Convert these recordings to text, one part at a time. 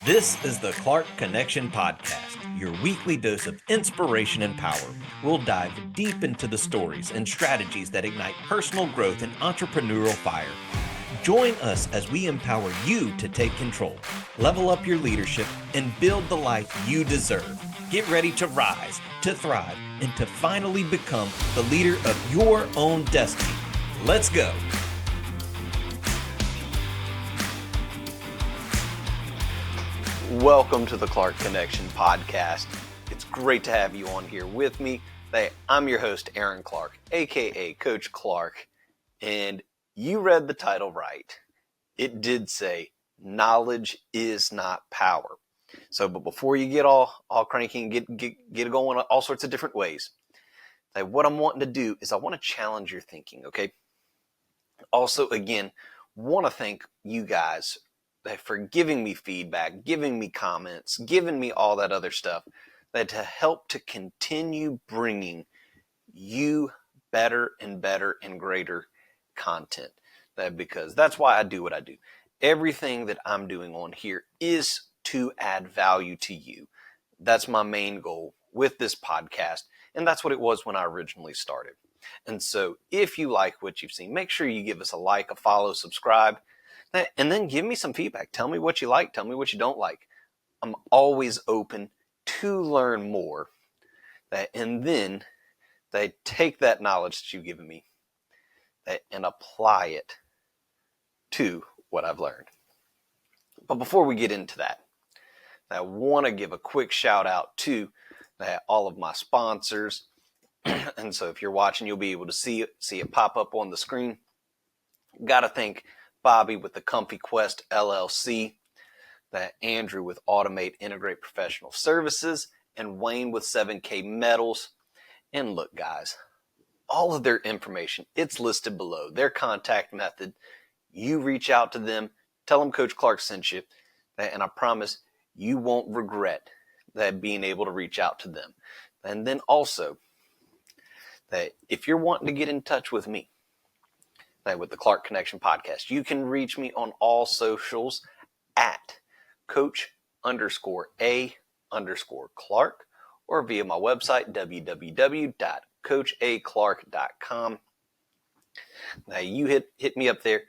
This is the Clark Connection Podcast, your weekly dose of inspiration and power. We'll dive deep into the stories and strategies that ignite personal growth and entrepreneurial fire. Join us as we empower you to take control, level up your leadership, and build the life you deserve. Get ready to rise, to thrive, and to finally become the leader of your own destiny. Let's go. Welcome to the Clark Connection Podcast. It's great to have you on here with me. I'm your host, Aaron Clark, aka Coach Clark, and you read the title right. It did say, knowledge is not power. But before you get all cranky and get it going all sorts of different ways, what I'm wanting to do is I want to challenge your thinking, okay? Also, again, want to thank you guys for giving me feedback, giving me comments, giving me all that other stuff, to help to continue bringing you better and better and greater content. Because that's why I do what I do. Everything that I'm doing on here is to add value to you. That's my main goal with this podcast, and that's what it was when I originally started. And so if you like what you've seen, make sure you give us a like, a follow, subscribe, and then give me some feedback. Tell me what you like. Tell me what you don't like. I'm always open to learn more. And then they take that knowledge that you've given me and apply it to what I've learned. But before we get into that, I want to give a quick shout out to all of my sponsors. And so if you're watching, you'll be able to see it pop up on the screen. Got to thank Bobbie with the Comfy Quest LLC, Andrew with Automate Integrate Professional Services, and Wayne with 7K Metals. And look, guys, all of their information, it's listed below. Their contact method, you reach out to them, tell them Coach Clark sent you, and I promise you won't regret being able to reach out to them. And then also, if you're wanting to get in touch with me, with the Clark Connection Podcast, you can reach me on all socials at Coach_A_Clark or via my website, www.coachaclark.com. Now you hit me up there,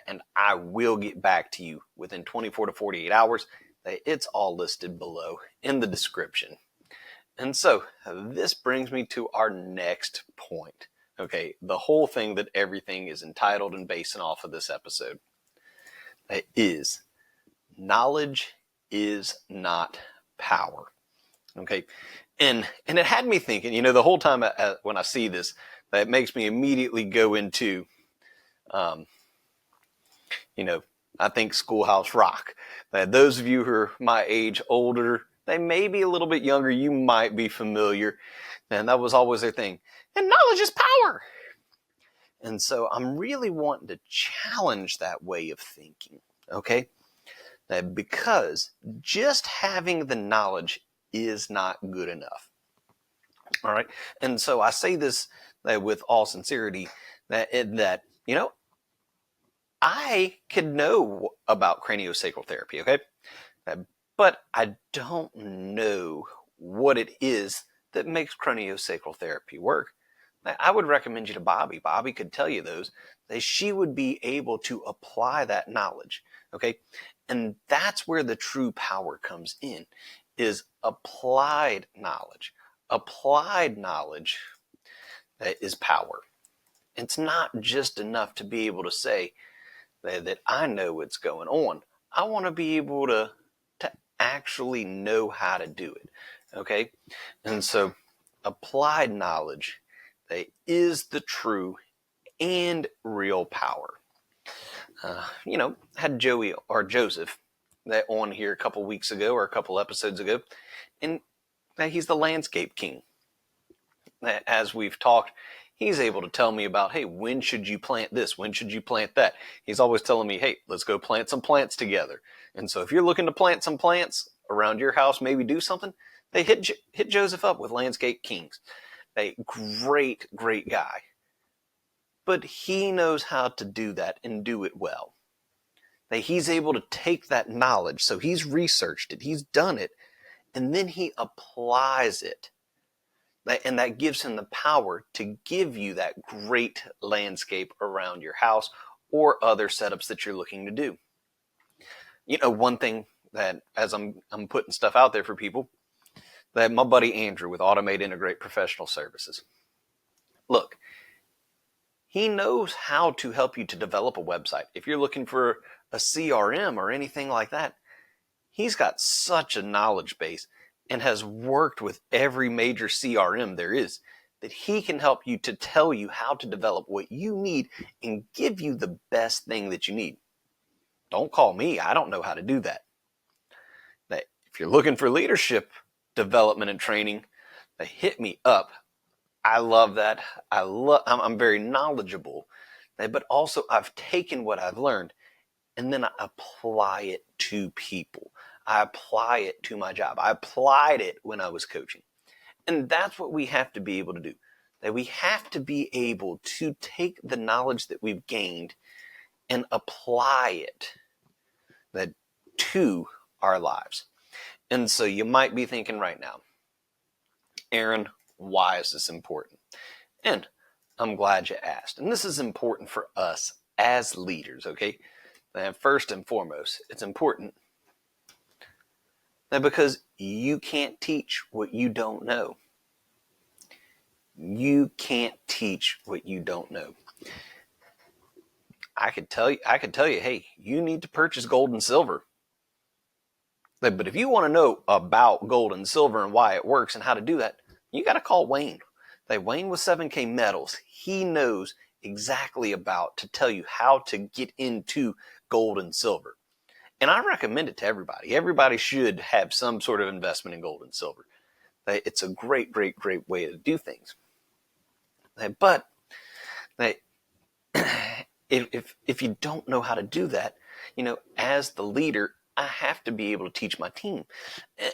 and I will get back to you within 24 to 48 hours. It's all listed below in the description. And so this brings me to our next point. Okay, the whole thing that everything is entitled and basing off of this episode is knowledge is not power. Okay, and it had me thinking, the whole time when I see this, that makes me immediately go into, I think Schoolhouse Rock. Those of you who are my age, older, they may be a little bit younger, you might be familiar, and that was always their thing. And knowledge is power. And so I'm really wanting to challenge that way of thinking, okay? Because just having the knowledge is not good enough. All right? And so I say this with all sincerity, that I could know about craniosacral therapy, okay? But I don't know what it is that makes craniosacral therapy work. I would recommend you to Bobbie. Bobbie could tell you those. That she would be able to apply that knowledge, okay? And that's where the true power comes in, is applied knowledge. Applied knowledge is power. It's not just enough to be able to say that I know what's going on. I want to be able to actually know how to do it, okay? And so applied knowledge is the true and real power. Had Joey or Joseph on here a couple weeks ago or a couple episodes ago, and he's the landscape king. As we've talked, he's able to tell me about, hey, when should you plant this? When should you plant that? He's always telling me, hey, let's go plant some plants together. And so if you're looking to plant some plants around your house, maybe do something, they hit Joseph up with Landscape Kings. A great guy. But he knows how to do that and do it well. that he's able to take that knowledge. So he's researched it, he's done it, and then he applies it. And that gives him the power to give you that great landscape around your house or other setups that you're looking to do. One thing that, as I'm putting stuff out there for people, that my buddy Andrew with Automate Integrate Professional Services. Look, he knows how to help you to develop a website. If you're looking for a CRM or anything like that, he's got such a knowledge base and has worked with every major CRM there is that he can help you to tell you how to develop what you need and give you the best thing that you need. Don't call me. I don't know how to do that. If you're looking for leadership development and training, hit me up. I love that. I'm very knowledgeable, but also I've taken what I've learned and then I apply it to people. I apply it to my job. I applied it when I was coaching. And that's what we have to be able to do. That we have to be able to take the knowledge that we've gained and apply it to our lives. And so you might be thinking right now, Aaron, why is this important? And I'm glad you asked. And this is important for us as leaders, okay? And first and foremost, it's important because you can't teach what you don't know. You can't teach what you don't know. I could tell you, hey, you need to purchase gold and silver. But if you want to know about gold and silver and why it works and how to do that, you got to call Wayne. Wayne with 7K Metals, he knows exactly about to tell you how to get into gold and silver. And I recommend it to everybody. Everybody should have some sort of investment in gold and silver. It's a great, great, great way to do things. But if you don't know how to do that, as the leader, I have to be able to teach my team.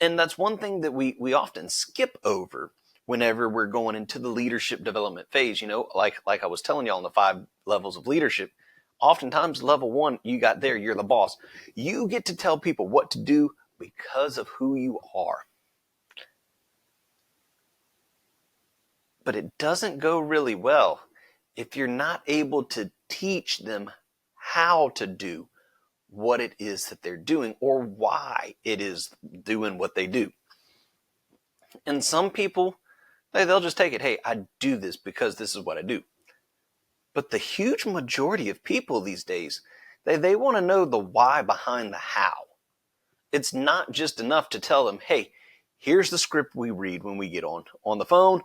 And that's one thing that we often skip over whenever we're going into the leadership development phase. Like I was telling y'all in the 5 levels of leadership, oftentimes level 1, you got there, you're the boss. You get to tell people what to do because of who you are. But it doesn't go really well if you're not able to teach them how to do what it is that they're doing or why it is doing what they do. And some people, they'll just take it, hey, I do this because this is what I do. But the huge majority of people these days, they want to know the why behind the how. It's not just enough to tell them, hey, here's the script we read when we get on the phone,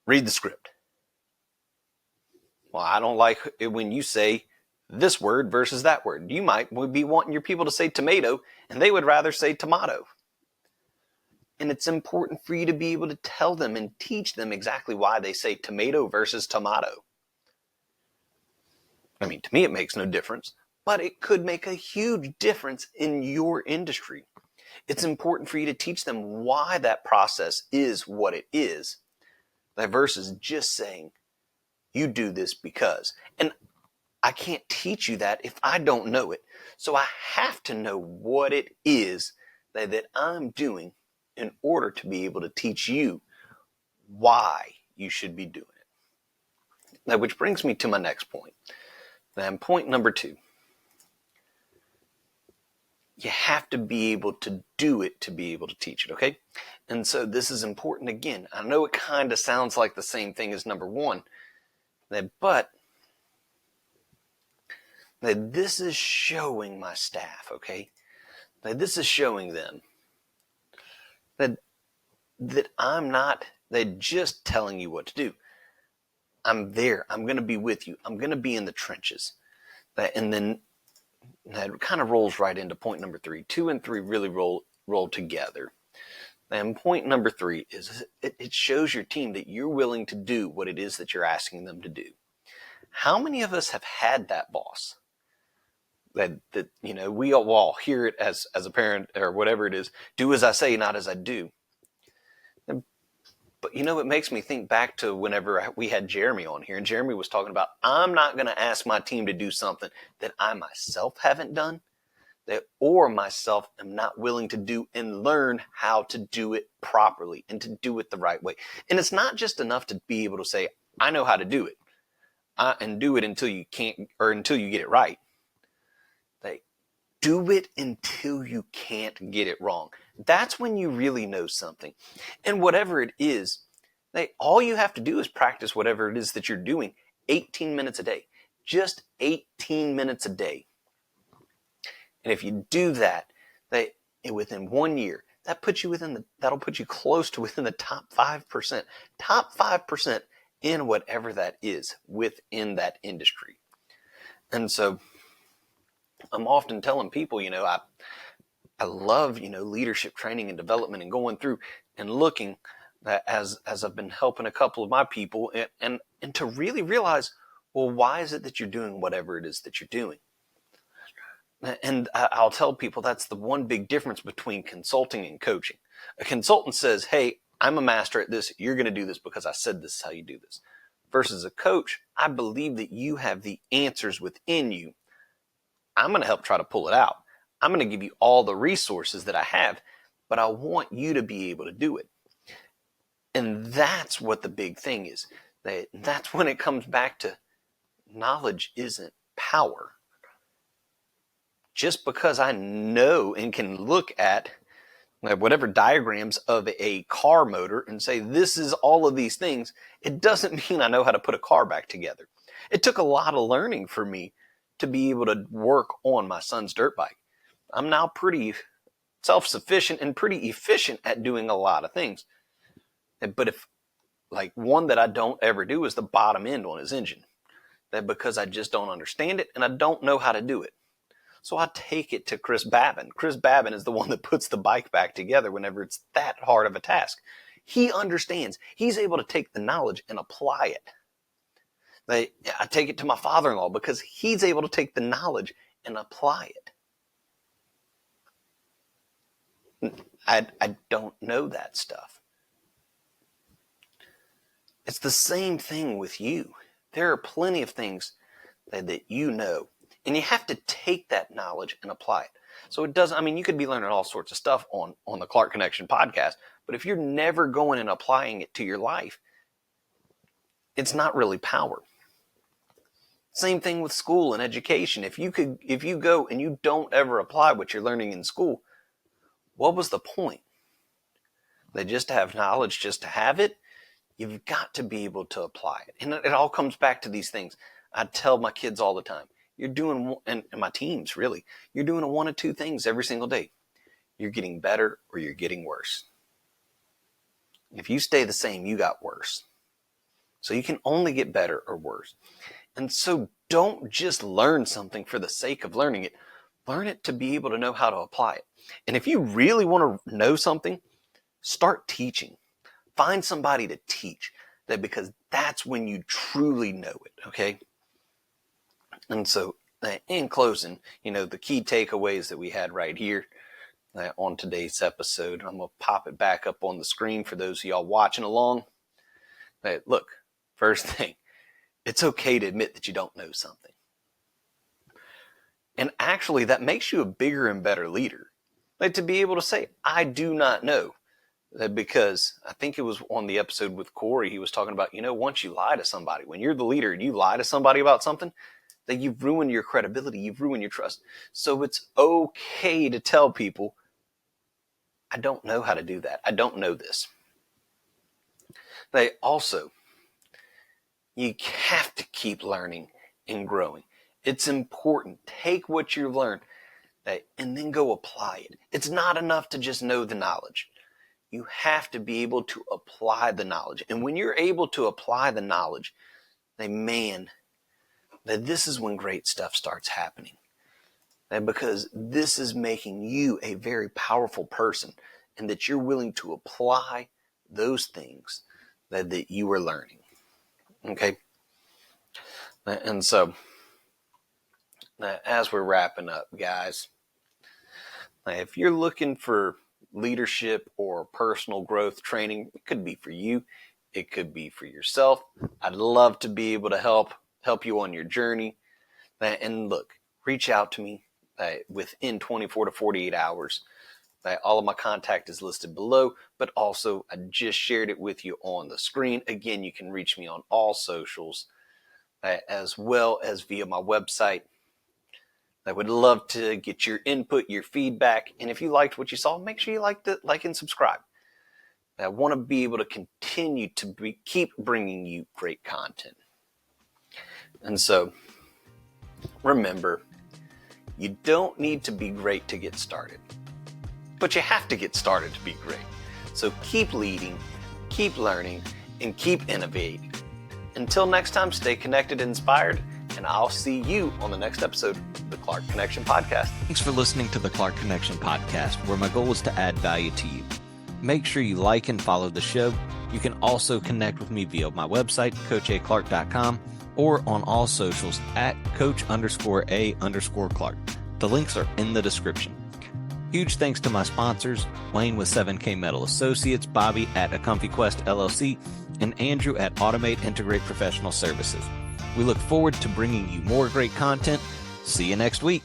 read the script. Well, I don't like it when you say this word versus that word. You might be wanting your people to say tomato, and they would rather say tomato. And it's important for you to be able to tell them and teach them exactly why they say tomato versus tomato. I mean, to me, it makes no difference, but it could make a huge difference in your industry. It's important for you to teach them why that process is what it is, versus just saying, you do this because. And I can't teach you that if I don't know it. So I have to know what it is that I'm doing in order to be able to teach you why you should be doing it. Now, which brings me to my next point. Then point number 2. You have to be able to do it to be able to teach it, okay? And so this is important again. I know it kind of sounds like the same thing as number 1, but this is showing my staff, okay? This is showing them that I'm not just telling you what to do. I'm there. I'm going to be with you. I'm going to be in the trenches. And then that kind of rolls right into point number 3. 2 and 3 really roll together. And point number 3 is it shows your team that you're willing to do what it is that you're asking them to do. How many of us have had that boss that we all hear it as a parent or whatever it is, do as I say, not as I do. But it makes me think back to whenever we had Jeremy on here, and Jeremy was talking about, I'm not going to ask my team to do something that I myself haven't done, or myself am not willing to do and learn how to do it properly and to do it the right way. And it's not just enough to be able to say, I know how to do it, and do it until you can't, or until you get it right. Do it until you can't get it wrong. That's when you really know something. And whatever it is, all you have to do is practice whatever it is that you're doing 18 minutes a day. Just 18 minutes a day. And if you do that, within 1 year, that'll put you close to within the top 5%. Top 5% in whatever that is within that industry. And so I'm often telling people, I love, leadership training and development and going through and looking as I've been helping a couple of my people and to really realize, well, why is it that you're doing whatever it is that you're doing? And I'll tell people that's the one big difference between consulting and coaching. A consultant says, hey, I'm a master at this. You're going to do this because I said this is how you do this. Versus a coach, I believe that you have the answers within you. I'm going to help try to pull it out. I'm going to give you all the resources that I have, but I want you to be able to do it. And that's what the big thing is. That's when it comes back to knowledge isn't power. Just because I know and can look at whatever diagrams of a car motor and say this is all of these things, it doesn't mean I know how to put a car back together. It took a lot of learning for me to be able to work on my son's dirt bike. I'm now pretty self-sufficient and pretty efficient at doing a lot of things. But if one that I don't ever do is the bottom end on his engine, because I just don't understand it and I don't know how to do it. So I take it to Chris Babin. Chris Babin is the one that puts the bike back together whenever it's that hard of a task. He understands. He's able to take the knowledge and apply it. I take it to my father-in-law because he's able to take the knowledge and apply it. I don't know that stuff. It's the same thing with you. There are plenty of things that you know, and you have to take that knowledge and apply it. So it doesn't, you could be learning all sorts of stuff on the Clark Connection podcast, but if you're never going and applying it to your life, it's not really power. Same thing with school and education. If you go and you don't ever apply what you're learning in school, what was the point? Just to have knowledge, just to have it? You've got to be able to apply it. And it all comes back to these things. I tell my kids all the time, you're doing, and my teams really, you're doing one of two things every single day. You're getting better or you're getting worse. If you stay the same, you got worse. So you can only get better or worse. And so don't just learn something for the sake of learning it. Learn it to be able to know how to apply it. And if you really want to know something, start teaching. Find somebody to teach that, because that's when you truly know it, okay? And so in closing, the key takeaways that we had right here on today's episode, I'm going to pop it back up on the screen for those of y'all watching along. Look, first thing, it's okay to admit that you don't know something. And actually, that makes you a bigger and better leader. To be able to say, I do not know. Because I think it was on the episode with Corey, he was talking about, once you lie to somebody, when you're the leader and you lie to somebody about something, that you've ruined your credibility, you've ruined your trust. So it's okay to tell people, I don't know how to do that. I don't know this. You have to keep learning and growing. It's important. Take what you've learned and then go apply it. It's not enough to just know the knowledge. You have to be able to apply the knowledge. And when you're able to apply the knowledge, that this is when great stuff starts happening. Because this is making you a very powerful person, and that you're willing to apply those things that you are learning. Okay? And so, as we're wrapping up, guys, if you're looking for leadership or personal growth training. It could be for you. It could be for yourself. I'd love to be able to help you on your journey. And look, reach out to me within 24 to 48 hours. All of my contact is listed below, but also I just shared it with you on the screen. Again, you can reach me on all socials, as well as via my website. I would love to get your input, your feedback, and if you liked what you saw, make sure you like and subscribe. I want to be able to continue to keep bringing you great content. And so, remember, you don't need to be great to get started, but you have to get started to be great. So keep leading, keep learning, and keep innovating. Until next time, stay connected and inspired, and I'll see you on the next episode of the Clark Connection Podcast. Thanks for listening to the Clark Connection Podcast, where my goal is to add value to you. Make sure you like and follow the show. You can also connect with me via my website, coachaclark.com, or on all socials at coach_A_Clark. The links are in the description. Huge thanks to my sponsors, Wayne with 7K Metal Associates, Bobbie at A Comfy Quest LLC, and Andrew at Automate Integrate Professional Services. We look forward to bringing you more great content. See you next week.